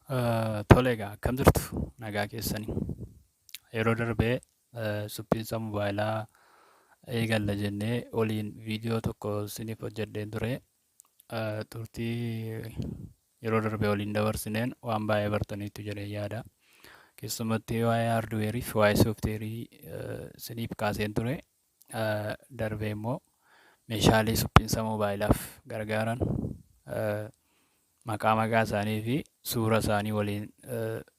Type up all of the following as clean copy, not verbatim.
Tole egaa akkam jirtu nagaa keessanii. Yeroo darbee suphiinsa mobaayilaa eegalla jennee waliin viidiyoo tokko isiniif hojjedheen ture. Turtii yeroo darbee waliin dabarsineen waan baay'ee bartaniittu jedhee yaada. Keessumatti waa'ee haardweerii fi waa'ee soofteerii isiniif kaaseen ture. Darbee immoo meeshaalee suphiinsa moobaayilaaf gargaaran maqaa isaanii fi suura isaanii waliin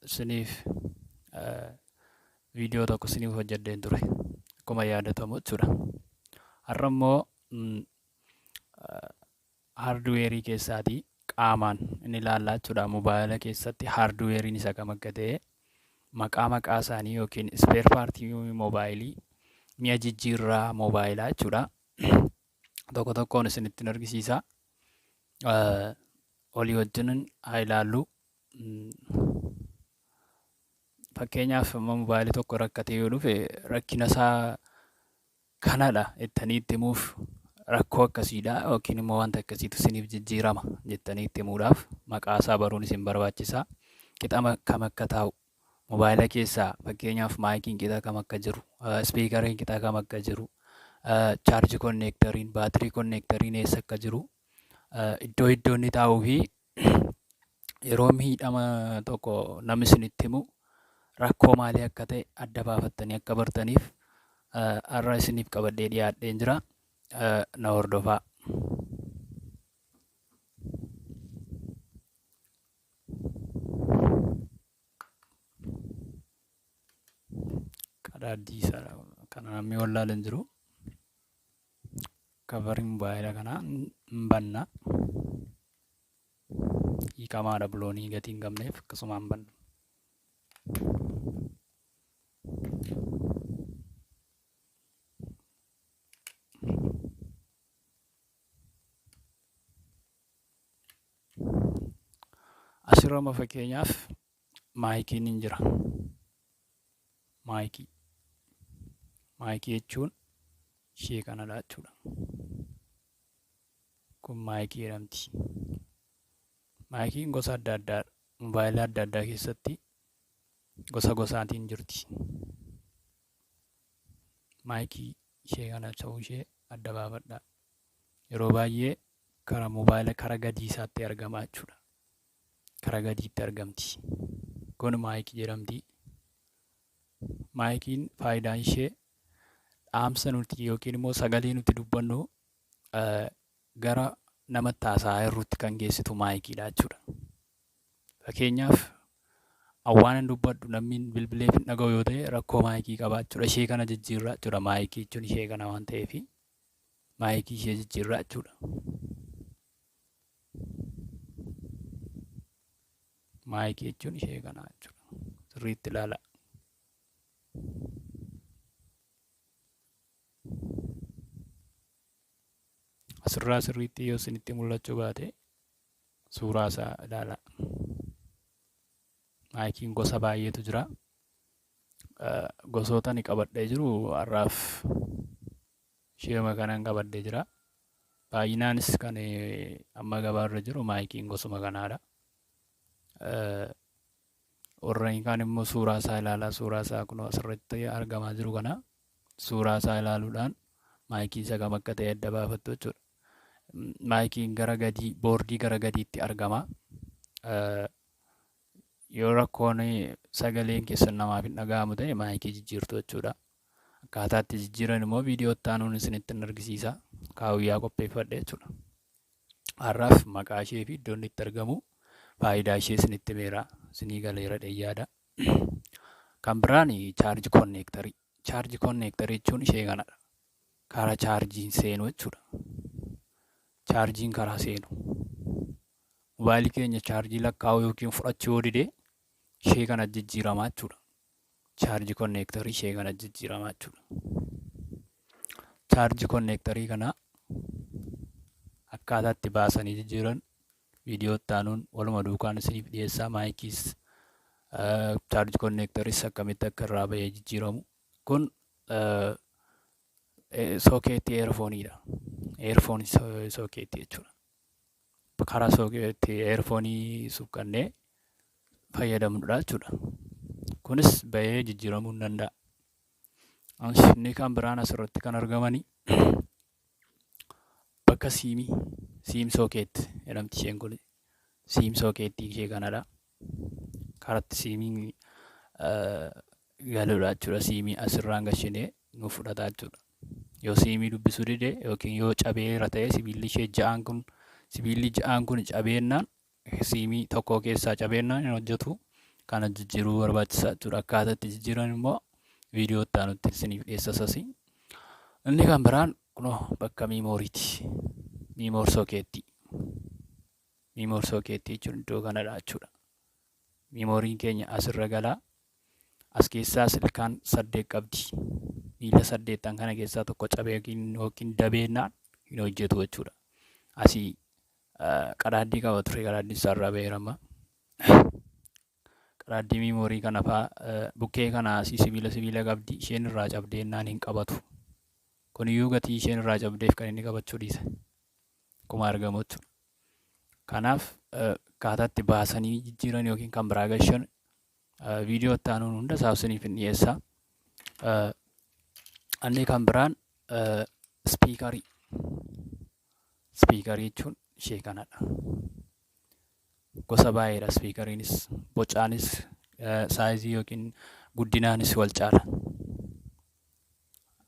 isiniif viidiyoo tokko isiniif hojjedheen ture. Akkuma yaadatamu jechuudha. Har'a immoo haardweerii keessaatii qaamaan inni ilaallaa jechuudha. Mobaayila keessatti haardweeriin isa kam akka ta'e maqaa isaanii yookiin ispeer paartii moobaayilii mi'a jijjiirraa moobaayilaa jechuudha. Tokko tokkoon isinittiin argisiisa. Olii wajjin haa ilaallu. Fakkeenyaaf mobaayilii tokko rakkatee yoo dhufe rakkina isaa kanadha jettanii itti himuuf rakkoo akkasiidha yookiin immoo wanta akkasiitu isiniif jijjiirama jettanii itti himuudhaaf maqaa isaa baruun isin barbaachisa. Qixa kam akka taa'u mobaayila keessaa fakkeenyaaf maayikiin qixa kam akka jiru, ispiikariin qixa kam akka jiru, chaarji konneektariin, baatirii konneektariin eessa akka jiru, iddoo inni taa'uu fi yeroo miidhama tokko namni isinitti himu rakkoo maalii akka ta'e adda baafattanii akka bartaniif har'a isiniif qabadhee dhiyaadheen jira. Na hordofaa. Qadaaddiisa kana namni wallaalan jiru. Kavariin mobaayila kanaa hin banna. Hiikamaadha biloonii gatii hin qabneef akkasuma hin banna. Asirra fakkeenyaaf maayikiin hin jira. Maayikii jechuun ishee kanadha jechuudha. Kun maayikii jedhamti. Maayikiin gosa adda addaadha. Mobaayila adda addaa keessatti gosa gosaatiin jirti. Maayikii ishee kana ta'uu ishee adda baafadha. Yeroo baay'ee kara mobaayila kara gadii isaatti argama jechuudha. Kara gadiitti argamti. Kun maayikii jedhamti. Maayikiin faayidaan ishee dhaamsa nuti yookiin immoo sagalee nuti dubbannu gara namatti haasa'aa jirrutti kan geessitu maayikiidha jechuudha. Fakkeenyaaf waan dubbadhu namni bilbileef hin dhaga'u yoo ta'e rakkoo maayikii qaba jechuudha. Ishee kana jijjiirraa jechuudha. Maayikii jechuun ishee kana waan ta'eef maayikii ishee jijjiirraa jechuudha. Maayikii jechuun ishee kana jechuudha. Sirriitti ilaala. Asirraa sirriitti yoo isinitti mul'achuu baate suuraa isaa ilaala. Maayikiin gosa baay'eetu jira. Gosoota ni qabadhee jiru har'aaf isheema kanan qabadhee jira. Baay'inaanis kan amma gabaarra jiru maayikiin gosuma kanaadha. Warreen kaan immoo suuraa isaa ilaalaa. Suuraa isaa kun asirratti argamaa jiru kana suuraa isaa ilaaluudhaan maayikii isa kam akka ta'e adda baafattu jechuudha. Maayikiin gara gadii boordii gara gadiitti argama. Yoo rakkoon sagaleen keessan namaaf hin dhaga'amu ta'e maayikii jijjiirtu jechuudha. Akkaataa itti jijjiiran immoo viidiyoo itti aanuun isinitti argisiisa. Kaawuyyaa qopheeffadhe jechuudha. Har'aaf maqaa ishee fi iddoon itti argamu faayidaa ishee isinitti himeera. Isinii galeera dheeyyaadha. Kan biraan chaarji konneektarii. Chaarji konneektarii jechuun ishee kanadha. Karaa chaarjiin seenu jechuudha. Chaarjiin karaa seenu. Mobaayilii keenya chaarjii lakkaa'uu yookiin fudhachuu yoo dide ishee kana jijjiiramaa jechuudha. Chaarji konneektarii ishee kana jijjiiramaa jechuudha. Chaarji konneektarii kana akkaataa itti baasanii jijjiiran viidiyoo itti aanuun waluma duukaan isiniif dhiyeessaa. Maayikiis chaarji konneektariis akkamitti akka irraa bahee jijjiiramu. Kun sookeettii eerfooniidha. Eerfoonii sookeettii jechuudha. Karaa sookeettii eerfoonii suqqannee fayyadamnudha jechuudha. Kunis bahee jijjiiramuu hin danda'a. Inni kan biraan asirratti kan argamanii bakka siim sookeet jedhamti isheen kun. Siim sookeettii ishee kanadha. Karatti siimiin galudha jechuudha. Siimii asirraan gashinee nuuf fudhata jechuudha. Yoo siimii dubbisuu dide yookiin yoo cabeera ta'e sibiilli ja'aan kun cabeennaan siimii tokko keessaa cabeennaan hin hojjetu. Kana jijjiiruu barbaachisaa jechuudha. Akkaataa itti jijjiiran immoo viidiyoo itti aanutti isiniif dhiyeessasasi. Inni kan biraan kunoo bakka miimooriiti. Miimoor sookeettii. Miimoor sookeettii jechuun iddoo kanadha jechuudha. Miimooriin keenya asirra galaa. As keessaa ilkaan 8 qabdi. Miila 8 kana keessaa tokko cabee yookiin dabeennaan hin hojjetu jechuudha. Asii qadaaddii qaba ture, qadaaddii isaarraa baheerama. Qadaaddii miimoorii kana fa'aa bukkee kana asii sibiila qabdi. Isheen irraa cabdeennaan hin qabatu. Kuniyyuu gatii isheen irraa cabdeef kan inni qabachuu dhiise. Akkuma argamu jechuudha. Kanaaf akkaataa itti baasanii jijjiiran yookiin kan biraa gashan viidiyoo itti aanuun hunda isiniif hin dhiyeessa. Inni kan biraan spiikarii. Spiikarii jechuun ishee kanadha. Gosa baay'eedha spiikariinis. Bocaanis saayizii yookiin guddinaanis wal caala.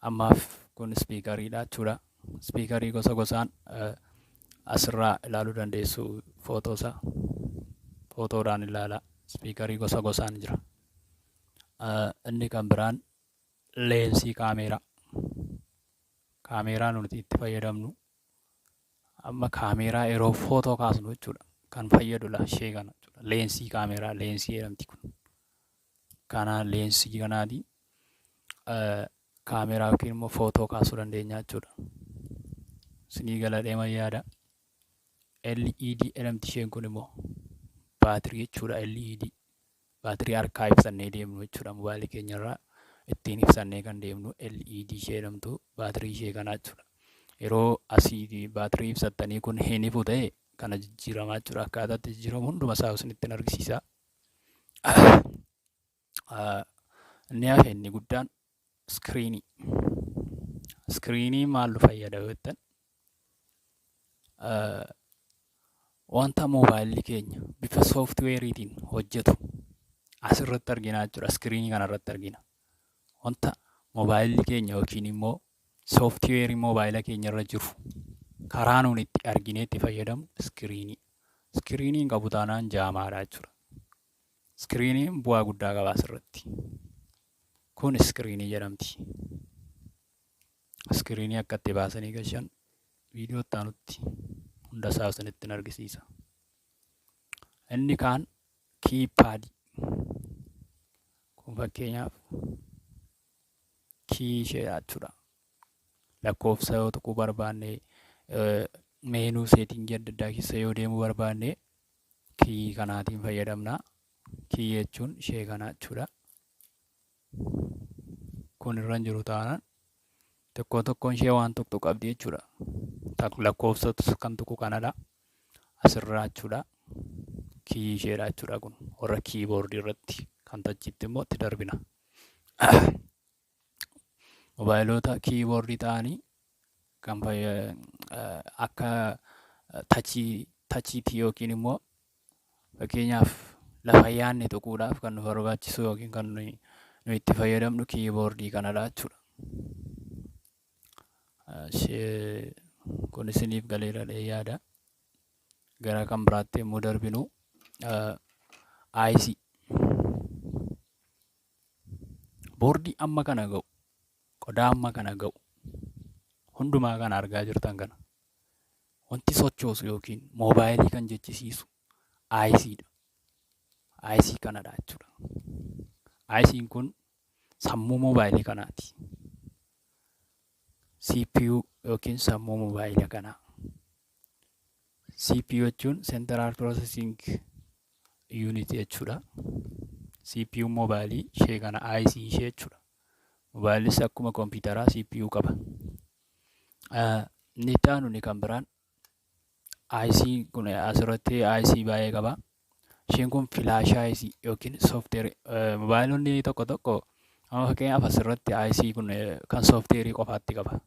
Ammaaf kun spiikariidha jechuudha. Spiikarii gosa gosaan asirraa ilaaluu dandeessu footoosaa. Footoodhaan ilaalaa. Spiikarii gosa gosaan jira. Inni kan biraan leensii kaameeraa. Kaameeraa nuti itti fayyadamnu amma kaameeraa yeroo footoo kaasnu jechuudha. Kan fayyadudha ishee kana jechuudha. Leensii kaameeraa, leensii jedhamti kun. Kana leensii kanaati kaameeraa yookiin immoo footoo kaasuu dandeenya jechuudha. Isinii gala deema yaada. LED jedhamti isheen kun immoo baatirii jechuudha. LED baatirii harkaa ibsannee deemnu jechuudha. Mobaayilii keenyarraa ittiin ibsannee kan deemnu LED ishee jedhamtu baatirii ishee kanaa jechuudha. Yeroo asii baatirii ibsattanii kun hin ifu ta'e kana jijjiiramaa jechuudha. Akkaataa itti jijjiiramu hunduma isaa isinitti argisiisa. Inni hafe inni guddaan iskiriinii. Iskiriinii maal nu fayyada yoo jettan wanta mobaayilii keenya bifa sooftiweeriitiin hojjetu asirratti argina jechuudha. Iskiriinii kanarratti argina. Wanta mobaayilii keenya yookiin immoo sooftiweerii mobaayila keenyarra jiru karaa nuun itti arginee itti fayyadamnu iskiriinii. Iskiriiniin qabu taanaan jaamaadha jechuudha. Iskiriiniin bu'aa guddaa qaba asirratti. Kun iskiriinii jedhamti. Iskiriinii akka itti baasanii gashan viidiyoo itti aanutti hunda isaa isinitti argisiisa. Inni kaan kiipaadii. Kun fakkeenyaaf kii ishee jechuudha. Lakkoofsa yoo tuquu barbaanne meenuu seetingii adda addaa keessa yoo deemuu barbaanne kii kanaatiin fayyadamna. Kii jechuun ishee kana jechuudha. Kun irra hin jiru taanaan tokkoon ishee waan tuqxu qabdi jechuudha. Lakkoofsa kan tuqu kanadha. Asirraa jechuudha. Kii isheedha jechuudha kun. Warra kiiboordii irratti kan tachiitti immoo itti darbina. Mobaayilota kiiboordii ta'anii kan akka tachiitii yookiin immoo fakkeenyaaf lafa yaanne tuquudhaaf kan nu barbaachisu yookiin kan nu itti fayyadamnu kiiboordii kanadha jechuudha. Kun isiniif galeera yaada. Gara kan biraatti immoo darbinu IC. Boordii amma kana ga'u, qodaa amma kana ga'u, hundumaa kana argaa jirtan kana. Wanti sochoosu yookiin moobaayilii kan jechisiisu ICdha. IC kanadha jechuudha. IC'n kun sammuu moobaayilii kanaati. CPU yookiin sammuu moobaayilii kanaa. CPU jechuun Central Processing Unit jechuudha. CPU moobaayilii ishee kana IC ishee jechuudha. Moobaayiliis akkuma kompiitaraa CPU qaba. Inni itti aanu kan biraan IC kun asirratti IC baay'ee qaba. Isheen kun filaashaa isii yookiin soofteerii mobaayilonni tokko amma fakkeenyaaf asirratti IC kun kan soofteerii qofaatti qaba.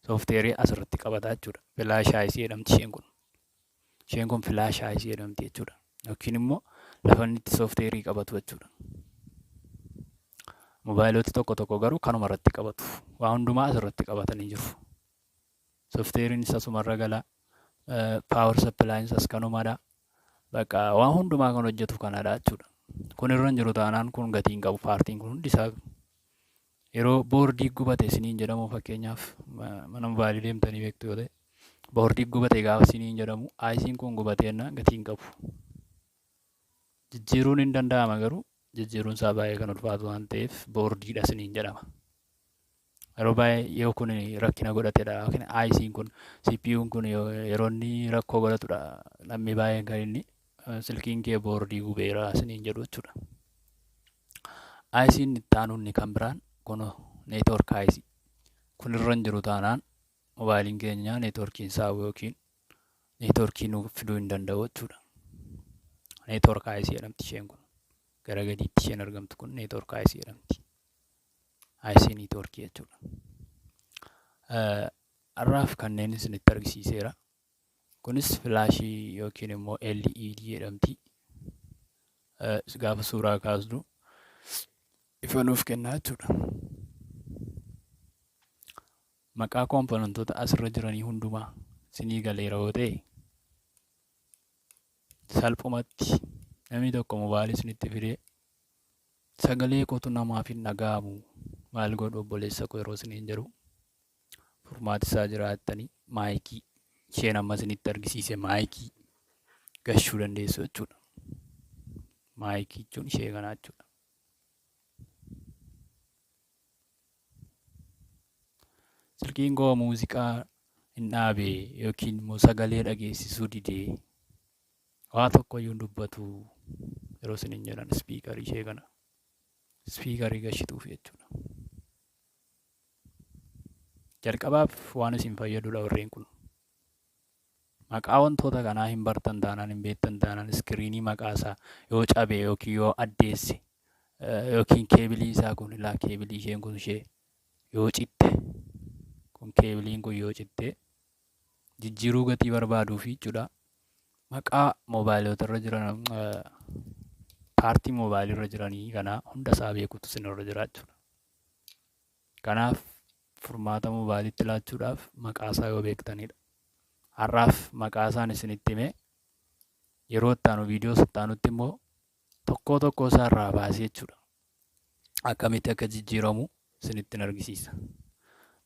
Soofteerii asirratti qabata jechuudha. Filaashaa isii jedhamti isheen kun. Isheen kun filaashaa isii jedhamti jechuudha. Yookiin immoo lafa inni itti soofteerii qabatu jechuudha. Mobaayiloti tokko garuu kanuma irratti qabatu. Waa hundumaa asirratti qabatanii jiru. Soofteeriin asumarra gala. Paawar sappilaayinsis kanumadha. Bakka waan hundumaa kan hojjetu kanadha jechuudha. Kun irra hin jiru taanaan kun gatii hin qabu. Paartiin kun hundi isaa yeroo boordii gubate isiniin jedhamu fakkeenyaaf mana mobaayilii deemtanii beektu yoo ta'e boordii gubate gaafa isiniin jedhamu IC'n kun gubatee jennaan gatii hin qabu. Jijjiiruun hin danda'ama garuu jijjiiruun isaa baay'ee kan ulfaatu waan ta'eef boordiidha isiniin jedhama. Yeroo baay'ee yoo kun rakkina godhatedha yookiin IC'n kun CPU'n kun yeroo inni rakkoo godhatudha namni baay'een kan inni silkiin kee boordii gubeera isiniin jedhu jechuudha. IC'n itti aanu inni kan biraan kun neetwoork IC. Kun irra hin jiru taanaan mobaayiliin keenya neetwoorkiin saawwa yookiin neetwoorkii nuuf fiduu hin danda'u jechuudha. Neetwoork IC jedhamti isheen kun. Gara gadiitti isheen argamtu kun neetwoork IC jedhamti. IC neetwoorkii jechuudha. Har'aaf kanneen isinitti argisiiseera. Kunis filaashii yookiin immoo LED jedhamti. Gaafa suuraa kaasnu ifa nuuf kennaa jechuudha. Maqaa komponentoota asirra jiranii hundumaa isinii galeera yoo ta'e salphumatti namni tokko mobaayilii isinitti fidee sagalee kootu namaaf hin dhaga'amu maal godhu obboleessa koo yeroo isiniin jedhu furmaati isaa jiraattanii maayikii isheen amma isinitti argisiise maayikii gashuu dandeessu jechuudha. Maayikii jechuun ishee kanaa jechuudha. Silkiin koo muuziqaa hin dhaabe yookiin immoo sagalee dhageessisuu didee waa tokkoyyuu hin dubbatu yeroo isiniin jedhan ispiikarii ishee kana ispiikarii gashituuf jechuudha. Jalqabaaf waan isin fayyadudha warreen kun. Maqaa wantoota kanaa hin bartan taanaan hin beektan taanaan iskiriinii maqaa isaa yoo cabe yookiin yoo addeesse yookiin keebilii isaa kun ilaa keebilii isheen kun ishee yoo citte kun keebiliin kun yoo citte jijjiiruu gatii barbaaduu fi jechuudha. Maqaa mobaayilota irra jiran paartii mobaayilii irra jiranii kana hunda isaa beekutu isinirra jira jechuudha. Kanaaf furmaata moobaayiliitti laachuudhaaf maqaa isaa yoo beektanidha. Har'aaf maqaa isaan isinitti hime yeroo itti aanu viidiyoo itti aanutti immoo tokko isaa irraa baasee jechuudha. Akkamitti akka jijjiiramu isinitti argisiisa.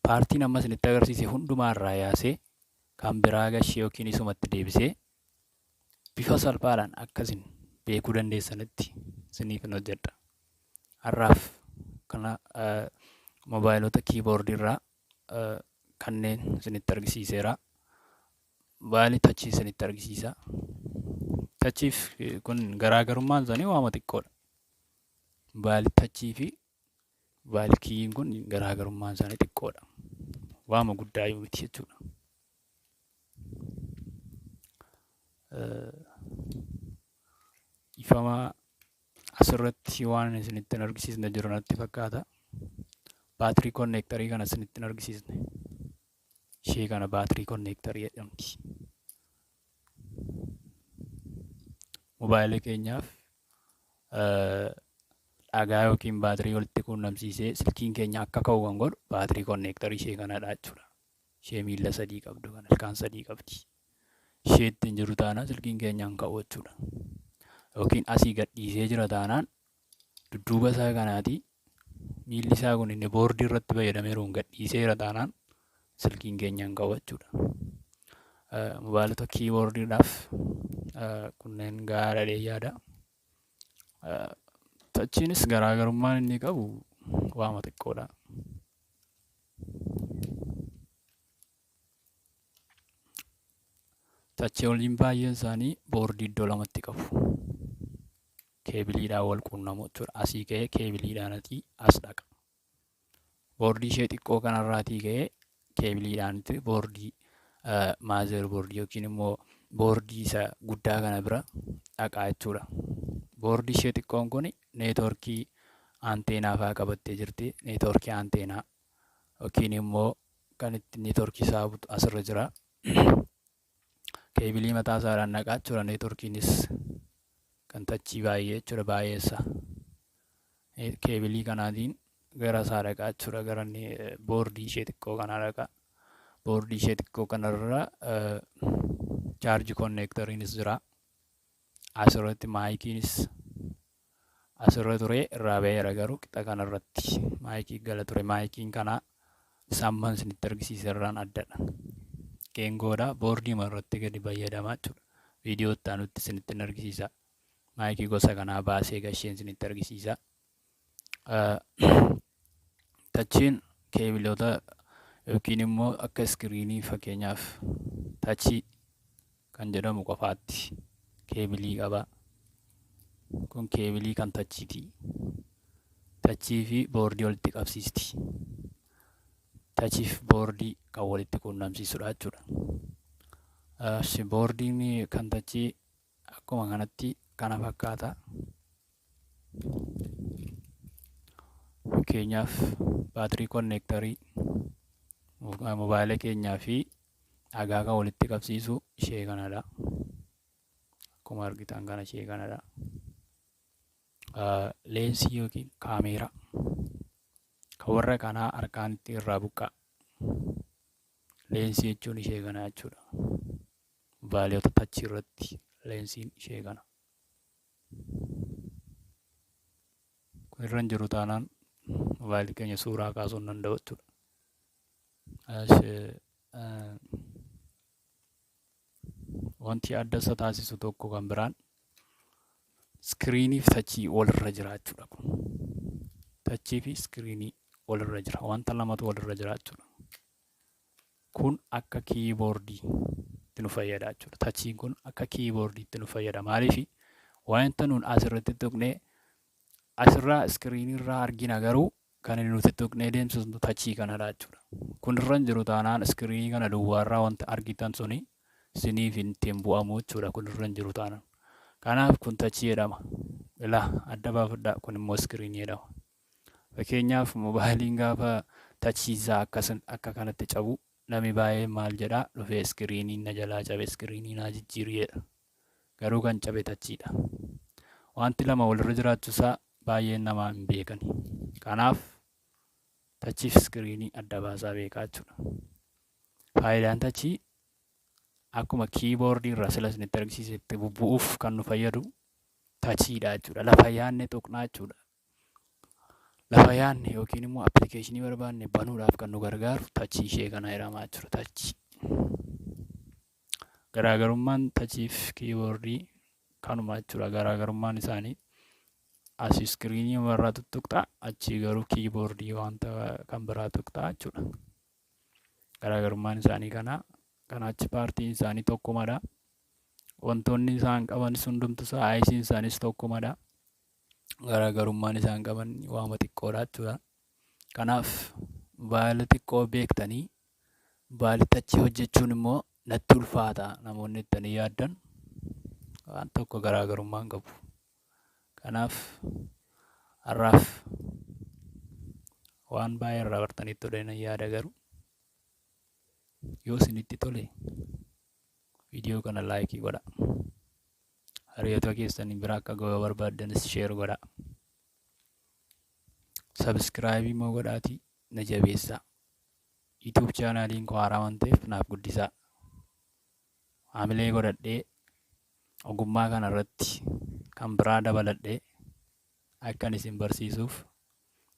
Paartiin amma isinitti agarsiise hundumaa irraa yaasee kan biraa gashee yookiin isumatti deebisee bifa salphaadhaan akkasin beekuu dandeessanitti isiniif hin hojjedha. Har'aaf kana mobaayilota kiiboordii irraa kanneen isinitti argisiiseera. Mobaayilii tachii isinitti argisiisa. Tachiif kun garaagarummaan isaanii waama xiqqoodha. Mobaayilii tachii fi mobaayilii kiiyiin kun garaagarummaan isaanii xiqqoodha. Waama guddaa yoo miti jechuudha. Ifama asirratti waan isinitti hin argisiisne jiru natti fakkaata. Baatirii konneektarii kana isinitti hin argisiisne. Ishee kana baatirii konneektarii jedhamti. Mobaayilii keenyaaf dhagaa yookiin baatirii walitti quunnamsiisee silkiin keenya akka ka'u kan godhu baatirii konneektarii ishee kanadha jechuudha. Ishee miila sadii qabdu kan ilkaan sadii qabdi. Ishee ittiin jiru taanaan silkiin keenya hin ka'u jechuudha. Yookiin asii gadhiisee jira taanaan dudduuba isaa kanaatii miilli isaa kun inni boordii irratti fayyadameeru gadhiiseera taanaan silkiin keenya hin ka'u jechuudha. Mobaayilota kiiboordiidhaaf kunneen gaariidha yaada. Tachiinis garaagarummaan inni qabu waama xiqqoodha. Tachii waliin baay'een isaanii boordii iddoo lamatti qabu. Keebiliidhaan wal quunnamu jechuudha. Asii ka'ee keebiliidhaanitii as dhaqa. Boordii ishee xiqqoo kanarraatii ka'ee keebiliidhaanitti boordii maazeer boordii yookiin immoo boordii isa guddaa kana bira dhaqaa jechuudha. Boordii ishee xiqqoon kun neetworkii anteenaa fa'aa qabattee jirti. Neetworkii anteenaa yookiin immoo kan itti neetworkii isaa asirra jira. Keebilii mataa isaadhaan dhaqaa jechuudha. Neetworkiinis kan tachii baay'ee jechuudha baay'eessa. Keebilii kanaatiin gara isaa dhaqaa jechuudha. Gara boordii ishee xiqqoo kanaa dhaqaa. Boordii ishee xiqqoo kanarra chaarji konneektoriinis jira. Asirratti maayikiinis asirra ture irraa ba'eera garuu qixa kanarratti maayikii gala ture. Maayikiin kanaa samman isinitti argisiisa irraan addadha. Geengoodha. Boordii irratti gadi fayyadamaa jechuudha. Viidiyoo itti aanutti isinitti argisiisa. Maayikii gosa kanaa baasee gasheen isinitti argisiisa. Tachiin keebiloota yookiin immoo akka iskiriinii fakkeenyaaf tachii kan jedhamu qofaatti keebilii qaba. Kun keebilii kan tachiiti. Tachii fi boordii walitti qabsiisti. Tachii fi boordii kan walitti quunnamsiisudha jechuudha. Boordiin kan tachii akkuma kanatti kana fakkaata. Fakkeenyaaf baatirii konneektarii moobaayila keenyaa fi dhagaa kan walitti qabsiisu ishee kanadha. Akkuma argitan kana ishee kanadha. Leensii yookiin kaameeraa kan warra kanaa harkaan itti irraa buqqaa. Leensii jechuun ishee kana jechuudha. Moobaayilota tachii irratti leensiin ishee kana. Kun irra hin jiru taanaan moobaayilii keenya suuraa kaasuu hin danda'u jechuudha. Wanti adda isa taasisu tokko kan biraan iskiriinii fi tachii walirra jira jechuudha. Tachii fi iskiriinii walirra jira. Wanta lamatu walirra jira jechuudha. Kun akka kiiboordiitti nu fayyada jechuudha. Tachiin kun akka kiiboordiitti nu fayyada. Maaliif wanta nuun asirratti tuqnee asirraa iskiriinirraa argina garuu kan inni nuti tuqnee deemsisnu tachii kanadha jechuudha. Kun irra hin jiru taanaan iskiriinii kana duwwaarraa wanta argitan suni isiniif ittiin bu'amu jechuudha. Kun irra hin jiru taanaan. Kanaaf kun tachii jedhama. Ilaa adda baafadhaa. Kun immoo iskiriinii jedhama. Fakkeenyaaf moobaayiliin gaafa tachiisaa akka kanatti cabu namni baay'ee maal jedhaa dhufee iskiriiniin na jalaa cabe iskiriinii naa jijjiirii jedha. Garuu kan cabe tachiidha. Wanti lama walirra jiraachuusaa baay'een namaa hin beekani. Kanaaf tachiif iskiriinii adda baasaa beekaa jechuudha. Faayidaan tachii akkuma kiiboordii irraa sila isinitti argisiisetti bubbu'uuf kan nu fayyadu tachiidha jechuudha. Lafa yaadne tuqnaa jechuudha. Lafa yaadne yookiin immoo appilikeeshinii barbaanne banuudhaaf kan nu gargaaru tachii ishee kana jedhama jechuudha. Tachii. Garaagarummaan tachii fi kiiboordii kanuma jechuudha. Garaagarummaan isaanii asii iskiriinii irraa tuttuqxaa achii garuu kiiboordii wanta kan biraa tuqxaa jechuudha. Garaagarummaan isaanii kana achi paartiin isaanii tokkumadha. Wantoonni isaan qaban hundumtu saayisiin isaanis tokkumadha. Garaagarummaan isaan qaban waama xiqqoodha jechuudha. Kanaaf baala xiqqoo beektanii baali tachii hojjechuun immoo natti ulfaata namoonni ittanii yaaddan waan tokko garaagarummaan qabu. Kanaaf har'aaf waan baay'ee irraa bartanitti toleen yaada garuu yoo isinitti tole viidiyoo kana laayikii godha. Hiriyoota keessanii bira akka ga'uu barbaaddanis sheer godha. Sabskraayibii immoo godhaatii na jabeessaa. YouTube chaanaaliin koo haaraa waan ta'eef naaf guddisaa. Haamilee godhadhee ogummaa kana irratti kan biraa dabaladhee akkan isin barsiisuuf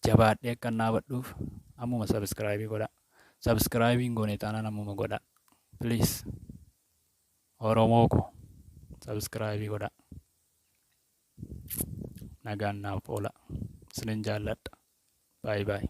jabaadhee akkan dhaabadhuuf ammuma sabskraayibii godha. Sabskraayibiin goone taanaan ammuma godha. Please Oromoo ko sabskraayibii godha. Nagaan naaf oola. Isinin jaalladha. Bye bye.